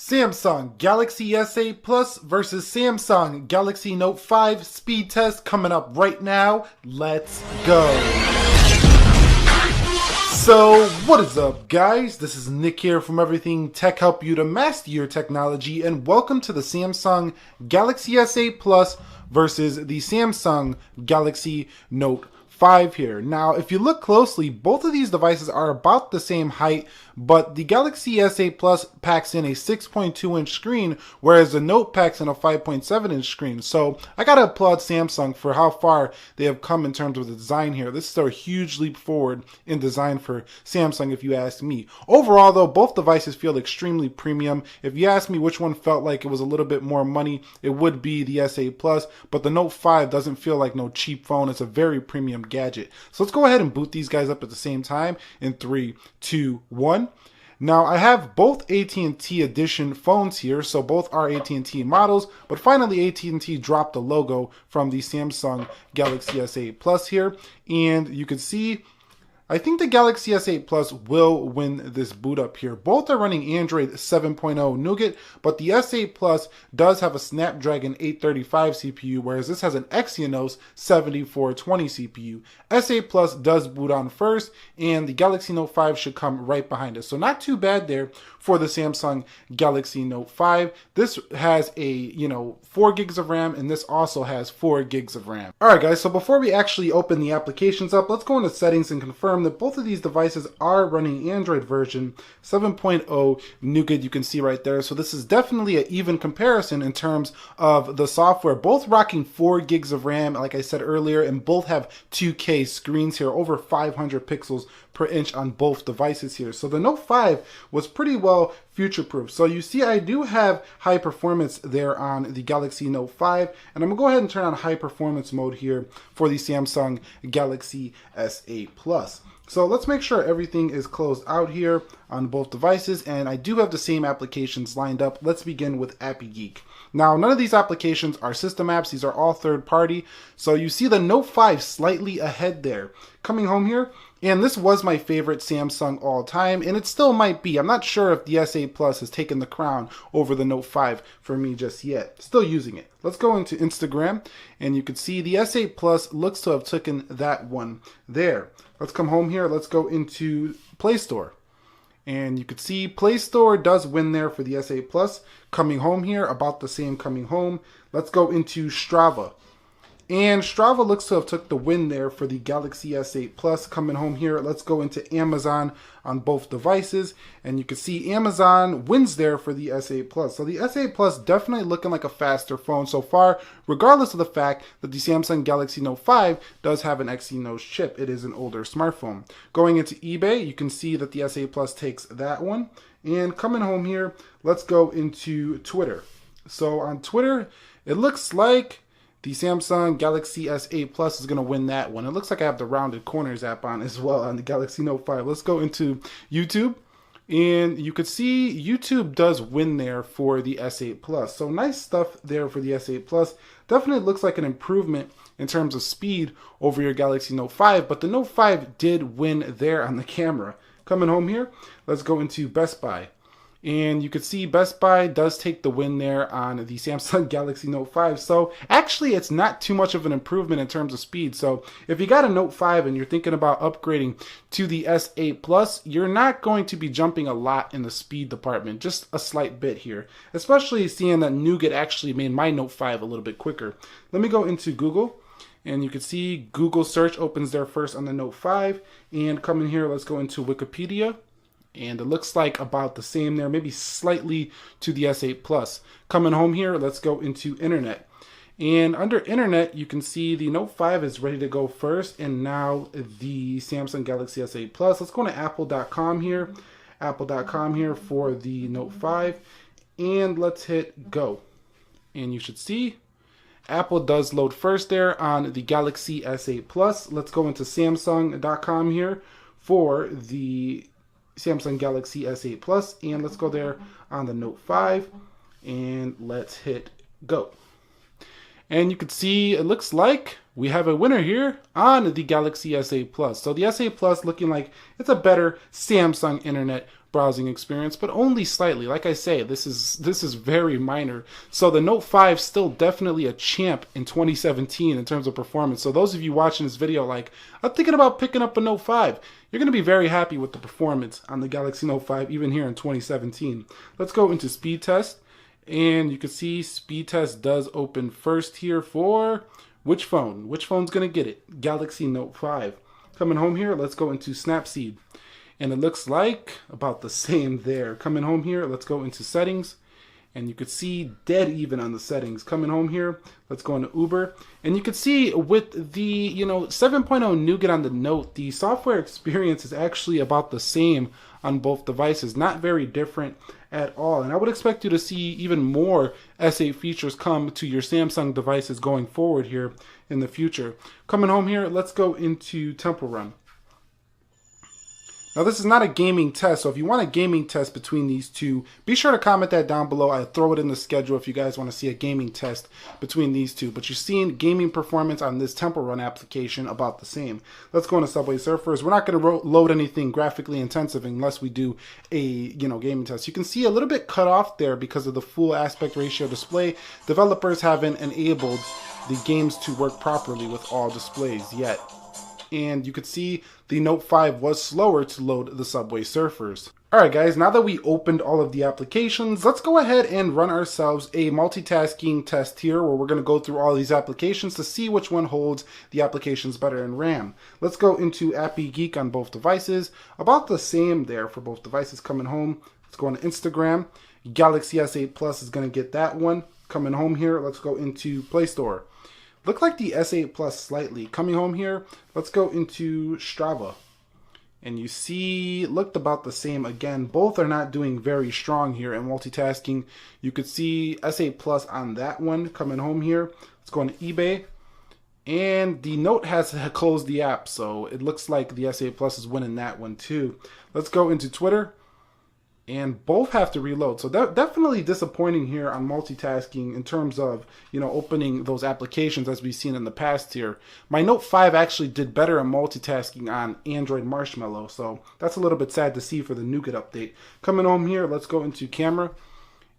Samsung Galaxy S8 Plus versus Samsung Galaxy Note 5 speed test coming up right now. Let's go. So what is up, guys? This is Nick here from Everything Tech, help you to master your technology, and welcome to the Samsung Galaxy S8 Plus versus the Samsung Galaxy Note 5 here. Now, if you look closely, both of these devices are about the same height, but the Galaxy S8 Plus packs in a 6.2-inch screen, whereas the Note packs in a 5.7-inch screen. So I gotta applaud Samsung for how far they have come in terms of the design here. This is a huge leap forward in design for Samsung, if you ask me. Overall, though, both devices feel extremely premium. If you ask me which one felt like it was a little bit more money, it would be the S8 Plus, but the Note 5 doesn't feel like no cheap phone. It's a very premium gadget. So let's go ahead and boot these guys up at the same time in 3, 2, 1. Now, I have both AT&T edition phones here, so both are AT&T models, but finally AT&T dropped the logo from the Samsung Galaxy S8 Plus here, and you can see I think the Galaxy S8 Plus will win this boot up here. Both are running Android 7.0 Nougat, but the S8 Plus does have a Snapdragon 835 CPU, whereas this has an Exynos 7420 CPU. S8 Plus does boot on first, and the Galaxy Note 5 should come right behind it. So not too bad there for the Samsung Galaxy Note 5. This has a, 4 gigs of RAM, and this also has 4 gigs of RAM. Alright guys, so before we actually open the applications up, let's go into settings and confirm that both of these devices are running Android version 7.0 Nougat, you can see right there. So this is definitely an even comparison in terms of the software. Both rocking 4 gigs of RAM, like I said earlier, and both have 2K screens here, over 500 pixels per inch on both devices here. So the Note 5 was pretty well future-proof. So you see I do have high performance there on the Galaxy Note 5, and I'm gonna go ahead and turn on high performance mode here for the Samsung Galaxy S8 Plus. So let's make sure everything is closed out here on both devices, and I do have the same applications lined up. Let's begin with Appy Geek. Now, none of these applications are system apps. These are all third-party. So you see the Note 5 slightly ahead there. Coming home here, and this was my favorite Samsung all time, and it still might be. I'm not sure if the S8 Plus has taken the crown over the Note 5 for me just yet. Still using it. Let's go into Instagram, and you can see the S8 Plus looks to have taken that one there. Let's come home here. Let's go into Play Store. And you can see Play Store does win there for the S8 Plus. Coming home here, about the same coming home. Let's go into Strava. And Strava looks to have took the win there for the Galaxy S8 Plus. Coming home here, let's go into Amazon on both devices. And you can see Amazon wins there for the S8 Plus. So the S8 Plus definitely looking like a faster phone so far, regardless of the fact that the Samsung Galaxy Note 5 does have an Exynos chip. It is an older smartphone. Going into eBay, you can see that the S8 Plus takes that one. And coming home here, let's go into Twitter. So on Twitter, it looks like the Samsung Galaxy S8 Plus is going to win that one. It looks like I have the Rounded Corners app on as well on the Galaxy Note 5. Let's go into YouTube. And you could see YouTube does win there for the S8 Plus. So nice stuff there for the S8 Plus. Definitely looks like an improvement in terms of speed over your Galaxy Note 5. But the Note 5 did win there on the camera. Coming home here, let's go into Best Buy. And you can see Best Buy does take the win there on the Samsung Galaxy Note 5. So actually, it's not too much of an improvement in terms of speed. So if you got a Note 5 and you're thinking about upgrading to the S8 Plus, you're not going to be jumping a lot in the speed department, just a slight bit here. Especially seeing that Nougat actually made my Note 5 a little bit quicker. Let me go into Google. And you can see Google search opens there first on the Note 5. And coming here, let's go into Wikipedia. And it looks like about the same there, maybe slightly to the S8 Plus. Coming home here, let's go into Internet. And under Internet, you can see the Note 5 is ready to go first, and now the Samsung Galaxy S8 Plus. Let's go to apple.com here. Apple.com here for the Note 5. And let's hit go. And you should see Apple does load first there on the Galaxy S8 Plus. Let's go into Samsung.com here for the Samsung Galaxy S8 Plus, and let's go there on the Note 5, and let's hit go. And you can see it looks like we have a winner here on the Galaxy S8 Plus. So the S8 Plus looking like it's a better Samsung internet browsing experience, but only slightly. Like I say, this is very minor. So the Note 5 still definitely a champ in 2017 in terms of performance. So those of you watching this video, like, I'm thinking about picking up a Note 5, you're going to be very happy with the performance on the Galaxy Note 5, even here in 2017. Let's go into speed test. And you can see speed test does open first here for which phone? Which phone's going to get it? Galaxy Note 5. Coming home here, let's go into Snapseed. And it looks like about the same there. Coming home here, let's go into settings. And you could see dead even on the settings. Coming home here, let's go into Uber. And you could see with the 7.0 Nougat on the Note, the software experience is actually about the same on both devices. Not very different at all. And I would expect you to see even more S8 features come to your Samsung devices going forward here in the future. Coming home here, let's go into Temple Run. Now this is not a gaming test, so if you want a gaming test between these two, be sure to comment that down below. I'll throw it in the schedule if you guys want to see a gaming test between these two. But you're seeing gaming performance on this Temple Run application about the same. Let's go into Subway Surfers. We're not going to load anything graphically intensive unless we do a gaming test. You can see a little bit cut off there because of the full aspect ratio display. Developers haven't enabled the games to work properly with all displays yet. And you could see the Note 5 was slower to load the Subway Surfers. Alright guys, now that we opened all of the applications, let's go ahead and run ourselves a multitasking test here where we're going to go through all these applications to see which one holds the applications better in RAM. Let's go into Appy Geek on both devices. About the same there for both devices. Coming home, let's go on Instagram. Galaxy S8 Plus is going to get that one. Coming home here, let's go into Play Store. Look like the S8 Plus slightly. Coming home here, let's go into Strava. And you see, looked about the same again. Both are not doing very strong here in multitasking. You could see S8 Plus on that one. Coming home here, let's go on eBay. And the Note has closed the app, so it looks like the S8 Plus is winning that one too. Let's go into Twitter. And both have to reload. So definitely disappointing here on multitasking in terms of, opening those applications as we've seen in the past here. My Note 5 actually did better in multitasking on Android Marshmallow. So that's a little bit sad to see for the Nougat update. Coming home here, let's go into camera.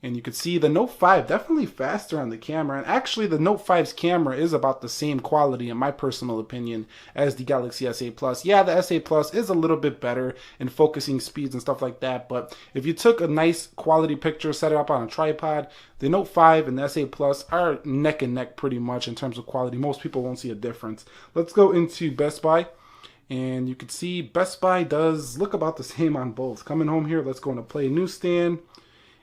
And you can see the Note 5 definitely faster on the camera. And actually the Note 5's camera is about the same quality in my personal opinion as the Galaxy S8 Plus. Yeah, the S8 Plus is a little bit better in focusing speeds and stuff like that. But if you took a nice quality picture, set it up on a tripod, the Note 5 and the S8 Plus are neck and neck pretty much in terms of quality. Most people won't see a difference. Let's go into Best Buy. And you can see Best Buy does look about the same on both. Coming home here, let's go into Play Newsstand.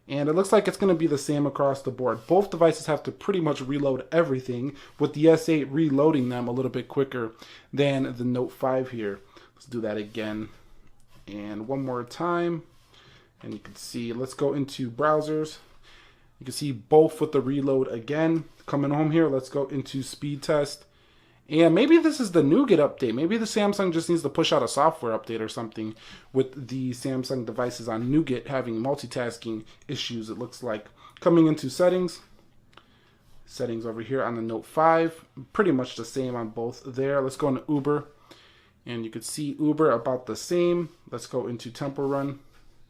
And it looks like it's going to be the same across the board. Both devices have to pretty much reload everything, with the S8 reloading them a little bit quicker than the Note 5 here. Let's do that again. And one more time. And you can see, let's go into browsers. You can see both with the reload again. Coming home here, let's go into speed test. And maybe this is the Nougat update. Maybe the Samsung just needs to push out a software update or something with the Samsung devices on Nougat having multitasking issues, it looks like. Coming into settings. Settings over here on the Note 5. Pretty much the same on both there. Let's go into Uber. And you can see Uber about the same. Let's go into Temple Run.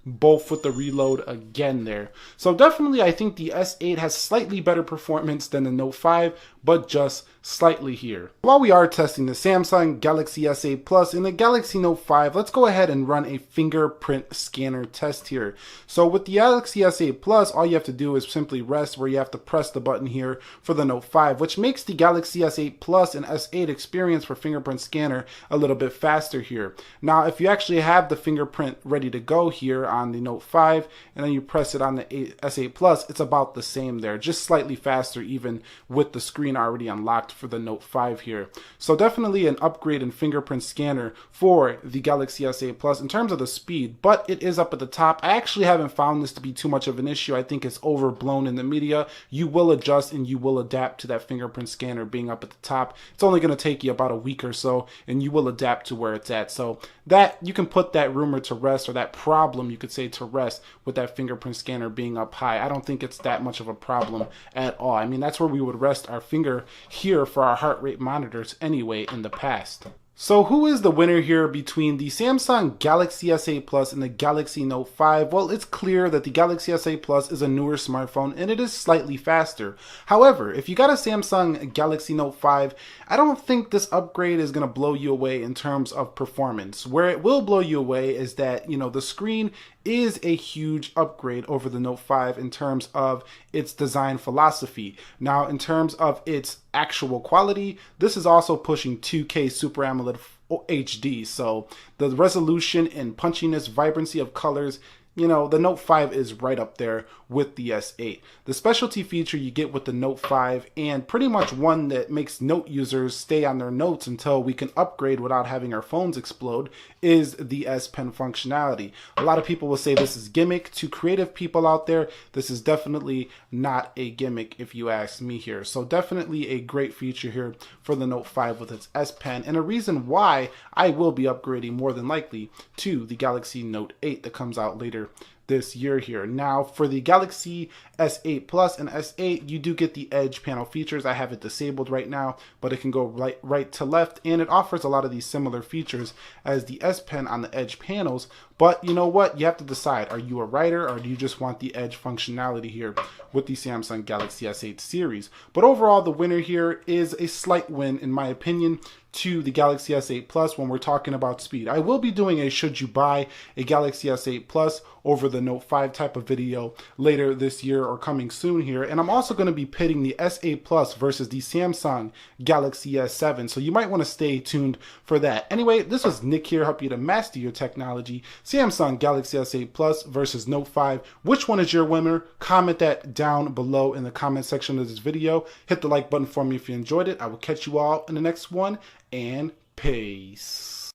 Both with the reload again there. So definitely I think the S8 has slightly better performance than the Note 5, but just slightly here. While we are testing the Samsung Galaxy S8 Plus and the Galaxy Note 5, let's go ahead and run a fingerprint scanner test here. So with the Galaxy S8 Plus, all you have to do is simply rest where you have to press the button here for the Note 5, which makes the Galaxy S8 Plus and S8 experience for fingerprint scanner a little bit faster here. Now, if you actually have the fingerprint ready to go here on the Note 5, and then you press it on the S8 Plus, it's about the same there, just slightly faster even with the screen already unlocked for the Note 5 here. So definitely an upgrade in fingerprint scanner for the Galaxy S8 Plus in terms of the speed, but it is up at the top. I actually haven't found this to be too much of an issue. I think it's overblown in the media. You will adjust and you will adapt to that fingerprint scanner being up at the top. It's only going to take you about a week or so, and you will adapt to where it's at. So that you can put that rumor to rest, or that problem you could say to rest, with that fingerprint scanner being up high. I don't think it's that much of a problem at all. I mean, that's where we would rest our finger here for our heart rate monitors anyway in the past. So who is the winner here between the Samsung Galaxy S8 Plus and the Galaxy Note 5? Well, it's clear that the Galaxy S8 Plus is a newer smartphone and it is slightly faster. However, if you got a Samsung Galaxy Note 5, I don't think this upgrade is going to blow you away in terms of performance. Where it will blow you away is that, the screen is a huge upgrade over the Note 5 in terms of its design philosophy. Now, in terms of its actual quality, this is also pushing 2K Super AMOLED HD. So the resolution and punchiness, vibrancy of colors, the Note 5 is right up there with the S8. The specialty feature you get with the Note 5, and pretty much one that makes Note users stay on their notes until we can upgrade without having our phones explode, is the S Pen functionality. A lot of people will say this is gimmick. To creative people out there, this is definitely not a gimmick if you ask me here. So definitely a great feature here for the Note 5 with its S Pen, and a reason why I will be upgrading more than likely to the Galaxy Note 8 that comes out later this year here. Now, for the Galaxy S8 Plus and S8, you do get the Edge panel features. I have it disabled right now, but it can go right to left, and it offers a lot of these similar features as the S Pen on the Edge panels. But you know what? You have to decide. Are you a writer, or do you just want the Edge functionality here with the Samsung Galaxy S8 series? But overall, the winner here is a slight win, in my opinion, to the Galaxy S8 Plus when we're talking about speed. I will be doing a should you buy a Galaxy S8 Plus over the Note 5 type of video later this year or coming soon here. And I'm also going to be pitting the S8 Plus versus the Samsung Galaxy S7. So you might want to stay tuned for that. Anyway, this was Nick here, help you to master your technology. Samsung Galaxy S8 Plus versus Note 5. Which one is your winner? Comment that down below in the comment section of this video. Hit the like button for me if you enjoyed it. I will catch you all in the next one, and peace.